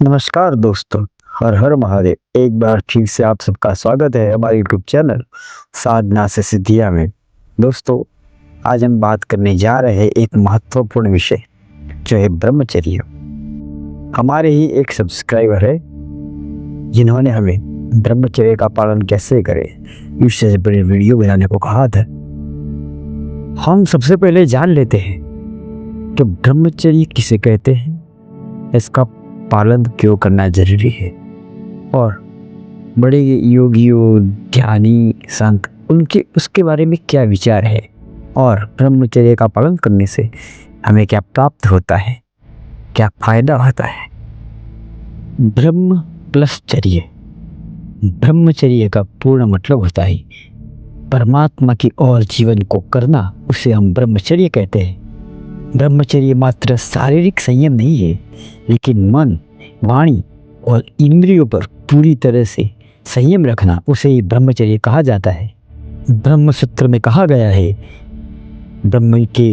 नमस्कार दोस्तों, हर हर महादेव। एक बार फिर से आप सबका स्वागत है हमारे यूट्यूब चैनल साधना से सिद्धियाँ में। दोस्तों, आज हम बात करने जा रहे हैं एक महत्वपूर्ण विषय जो है ब्रह्मचर्य। हमारे ही एक सब्सक्राइबर है जिन्होंने हमें ब्रह्मचर्य का पालन कैसे करें इससे बड़ी वीडियो बनाने को कहा था। हम सबसे पहले जान लेते हैं कि ब्रह्मचर्य किसे कहते हैं, इसका पालन क्यों करना जरूरी है और बड़े योगियों, ध्यानी, संत उनके उसके बारे में क्या विचार है और ब्रह्मचर्य का पालन करने से हमें क्या प्राप्त होता है, क्या फायदा होता है। ब्रह्म प्लस चर्य, ब्रह्मचर्य का पूर्ण मतलब होता है परमात्मा की ओर जीवन को करना, उसे हम ब्रह्मचर्य कहते हैं। ब्रह्मचर्य मात्र शारीरिक संयम नहीं है, लेकिन मन, वाणी और इंद्रियों पर पूरी तरह से संयम रखना, उसे ही ब्रह्मचर्य कहा जाता है। ब्रह्म सूत्र में कहा गया है, ब्रह्म के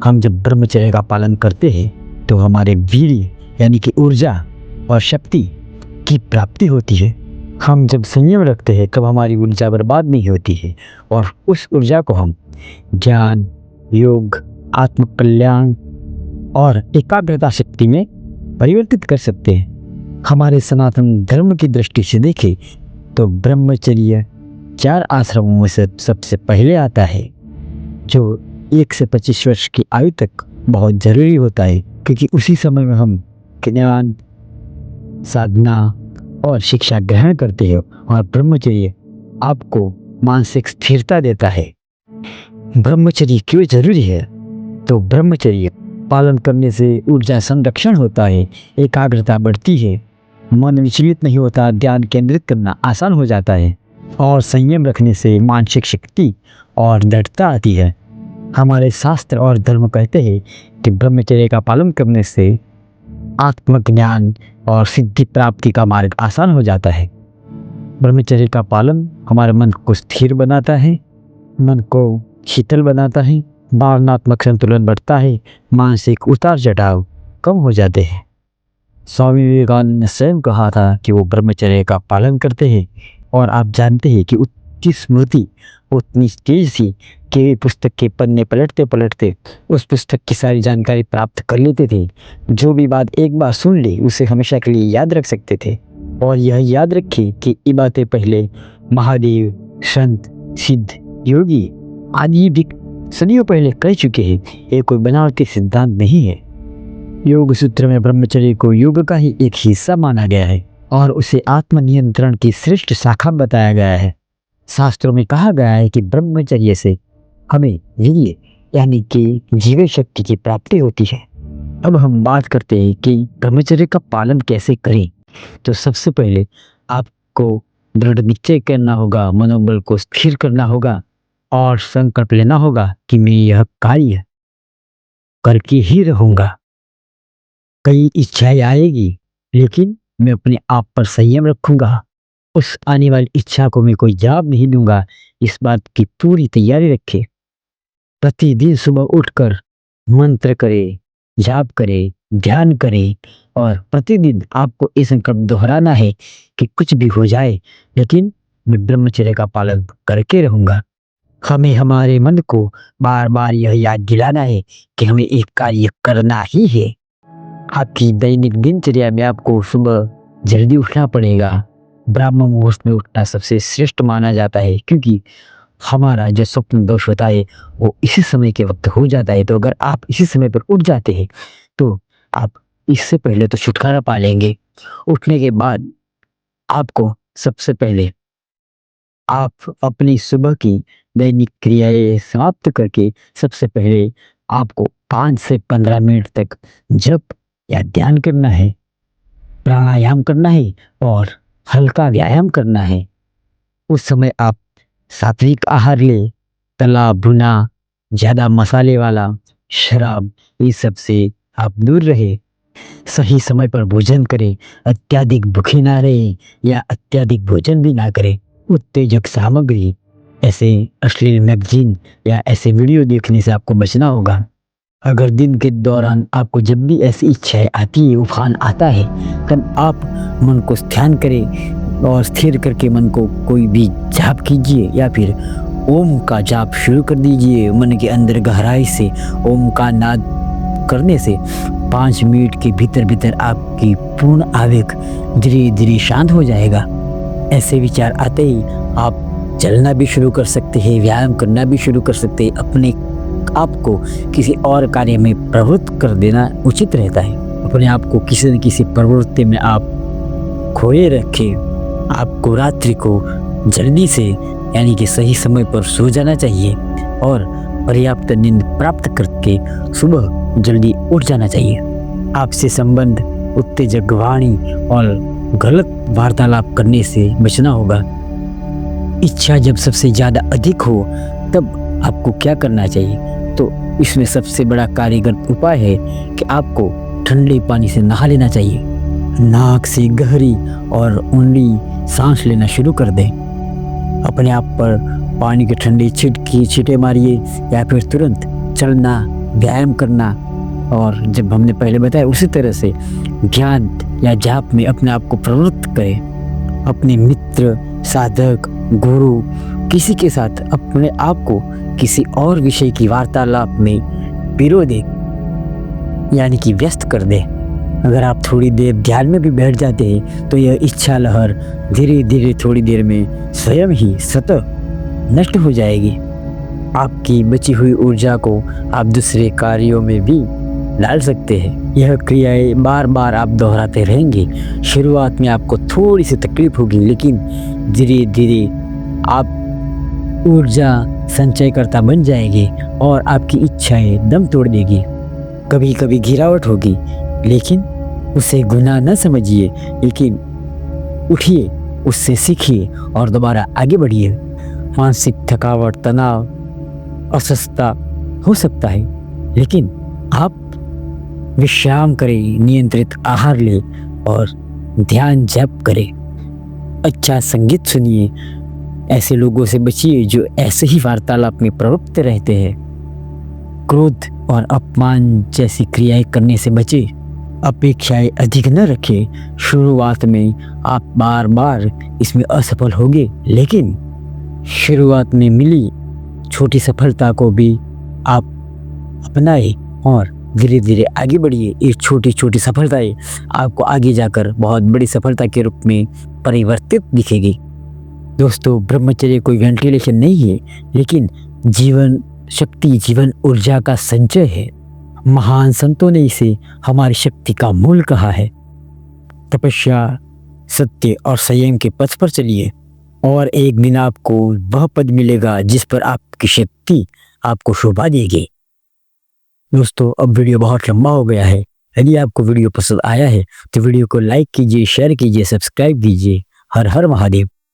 हम जब ब्रह्मचर्य का पालन करते हैं तो हमारे वीर्य यानी कि ऊर्जा और शक्ति की प्राप्ति होती है। हम जब संयम रखते हैं तब हमारी ऊर्जा बर्बाद नहीं होती है और उस ऊर्जा को हम ज्ञान, योग, आत्म कल्याण और एकाग्रता शक्ति में परिवर्तित कर सकते हैं। हमारे सनातन धर्म की दृष्टि से देखें तो ब्रह्मचर्य 4 आश्रमों में से सबसे पहले आता है, जो 1 से 25 वर्ष की आयु तक बहुत जरूरी होता है, क्योंकि उसी समय में हम ज्ञान, साधना और शिक्षा ग्रहण करते हैं और ब्रह्मचर्य आपको मानसिक स्थिरता देता है। ब्रह्मचर्य क्यों जरूरी है? तो ब्रह्मचर्य पालन करने से ऊर्जा संरक्षण होता है, एकाग्रता बढ़ती है, मन विचलित नहीं होता, ध्यान केंद्रित करना आसान हो जाता है और संयम रखने से मानसिक शक्ति और दृढ़ता आती है। हमारे शास्त्र और धर्म कहते हैं कि ब्रह्मचर्य का पालन करने से आत्मज्ञान और सिद्धि प्राप्ति का मार्ग आसान हो जाता है। ब्रह्मचर्य का पालन हमारे मन को स्थिर बनाता है, मन को शीतल बनाता है, भावनात्मक संतुलन बढ़ता है, मानसिक उतार चढ़ाव कम हो जाते हैं। स्वामी विवेकानंद ने स्वयं कहा था कि वो ब्रह्मचर्य का पालन करते हैं और आप जानते हैं कि उनकी स्मृति उतनी तेज थी कि वे पुस्तक के पन्ने पलटते पलटते उस पुस्तक की सारी जानकारी प्राप्त कर लेते थे। जो भी बात एक बार सुन ली उसे हमेशा के लिए याद रख सकते थे और यह याद रखें कि ये बातें पहले महादेव, संत, सिद्ध, योगी आदि भी सदियों पहले कह चुके हैं। ये कोई बनावटी सिद्धांत नहीं है। योग सूत्र में ब्रह्मचर्य को योग का ही एक हिस्सा माना गया है और उसे आत्मनियंत्रण की श्रेष्ठ शाखा बताया गया है। शास्त्रों में कहा गया है कि ब्रह्मचर्य से हमें वीर्य यानी कि जीवन शक्ति की प्राप्ति होती है। अब हम बात करते हैं कि ब्रह्मचर्य का पालन कैसे करें। तो सबसे पहले आपको दृढ़ निश्चय करना होगा, मनोबल को स्थिर करना होगा और संकल्प लेना होगा कि मैं यह कार्य करके ही रहूंगा। कई इच्छाएं आएगी, लेकिन मैं अपने आप पर संयम रखूंगा। उस आने वाली इच्छा को मैं कोई जवाब नहीं दूंगा, इस बात की पूरी तैयारी रखें। प्रतिदिन सुबह उठकर मंत्र करें, जाप करें, ध्यान करें और प्रतिदिन आपको ये संकल्प दोहराना है कि कुछ भी हो जाए, लेकिन मैं ब्रह्मचर्य का पालन करके रहूंगा। हमें हमारे मन को बार बार यह याद दिलाना है कि हमें एक कार्य करना ही है। आपकी दैनिक दिनचर्या में आपको सुबह जल्दी उठना पड़ेगा। ब्राह्म मुहूर्त में उठना सबसे श्रेष्ठ माना जाता है, क्योंकि हमारा जो स्वप्न दोष होता है वो इसी समय के वक्त हो जाता है। तो अगर आप इसी समय पर उठ जाते हैं तो आप इससे पहले तो छुटकारा पा लेंगे। उठने के बाद आपको सबसे पहले आप अपनी सुबह की दैनिक क्रियाएं समाप्त करके सबसे पहले आपको 5 से 15 मिनट तक जप या ध्यान करना है, प्राणायाम करना है और हल्का व्यायाम करना है। उस समय आप सात्विक आहार ले, तला भुना, ज़्यादा मसाले वाला, शराब, ये सब से आप दूर रहे। सही समय पर भोजन करें, अत्यधिक भूखे ना रहें या अत्यधिक भोजन भी ना करें। उत्तेजक सामग्री, ऐसे अश्लील मैगजीन या ऐसे वीडियो देखने से आपको बचना होगा। अगर दिन के दौरान आपको जब भी ऐसी इच्छाएं आती है, उफान आता है, तब आप मन को ध्यान करें और स्थिर करके मन को कोई भी जाप कीजिए या फिर ओम का जाप शुरू कर दीजिए। मन के अंदर गहराई से ओम का नाद करने से 5 मिनट के भीतर भीतर आपकी पूर्ण आवेग धीरे धीरे शांत हो जाएगा। ऐसे विचार आते ही आप चलना भी शुरू कर सकते हैं, व्यायाम करना भी शुरू कर सकते हैं। अपने आप को किसी और कार्य में प्रवृत्त कर देना उचित रहता है। अपने आप को किसी न किसी प्रवृत्ति में आप खोए रखें। आपको रात्रि को जल्दी से यानी कि सही समय पर सो जाना चाहिए और पर्याप्त नींद प्राप्त करके सुबह जल्दी उठ जाना चाहिए। आपसे संबंध उत्तेजक वाणी और गलत वार्तालाप करने से बचना होगा। इच्छा जब सबसे ज़्यादा अधिक हो तब आपको क्या करना चाहिए? तो इसमें सबसे बड़ा कारगर उपाय है कि आपको ठंडे पानी से नहा लेना चाहिए। नाक से गहरी और ऊंडी सांस लेना शुरू कर दें। अपने आप पर पानी के ठंडे छींटे मारिए या फिर तुरंत चलना, व्यायाम करना और जब हमने पहले बताया उसी तरह से ध्यान या जाप में अपने आप को प्रवृत्त करें। अपने मित्र, साधक, गुरु किसी के साथ अपने आप को किसी और विषय की वार्तालाप में पिरो दे यानी कि व्यस्त कर दे। अगर आप थोड़ी देर ध्यान में भी बैठ जाते हैं तो यह इच्छा लहर धीरे धीरे थोड़ी देर में स्वयं ही स्वतः नष्ट हो जाएगी। आपकी बची हुई ऊर्जा को आप दूसरे कार्यों में भी डाल सकते हैं। यह क्रियाएं बार बार आप दोहराते रहेंगे। शुरुआत में आपको थोड़ी सी तकलीफ होगी, लेकिन धीरे धीरे आप ऊर्जा संचयकर्ता बन जाएंगे और आपकी इच्छाएं दम तोड़ देगी। कभी कभी गिरावट होगी, लेकिन उसे गुनाह न समझिए, लेकिन उठिए, उससे सीखिए और दोबारा आगे बढ़िए। मानसिक थकावट, तनाव, अस्वस्थता हो सकता है, लेकिन आप विश्राम करें, नियंत्रित आहार लें और ध्यान जप करें। अच्छा संगीत सुनिए। ऐसे लोगों से बचिए जो ऐसे ही वार्तालाप में प्रवृत्त रहते हैं। क्रोध और अपमान जैसी क्रियाएं करने से बचे। अपेक्षाएं अधिक न रखें। शुरुआत में आप बार बार इसमें असफल होंगे, लेकिन शुरुआत में मिली छोटी सफलता को भी आप अपनाएं और धीरे धीरे आगे बढ़िए। ये छोटी छोटी सफलताएं आपको आगे जाकर बहुत बड़ी सफलता के रूप में परिवर्तित दिखेगी। दोस्तों, ब्रह्मचर्य कोई वेंटिलेशन नहीं है, लेकिन जीवन शक्ति, जीवन ऊर्जा का संचय है। महान संतों ने इसे हमारी शक्ति का मूल कहा है। तपस्या, सत्य और संयम के पथ पर चलिए और एक दिन आपको वह पद मिलेगा जिस पर आपकी शक्ति आपको शोभा देगी। दोस्तों, अब वीडियो बहुत लंबा हो गया है। यदि आपको वीडियो पसंद आया है तो वीडियो को लाइक कीजिए, शेयर कीजिए, सब्सक्राइब कीजिए। हर हर महादेव।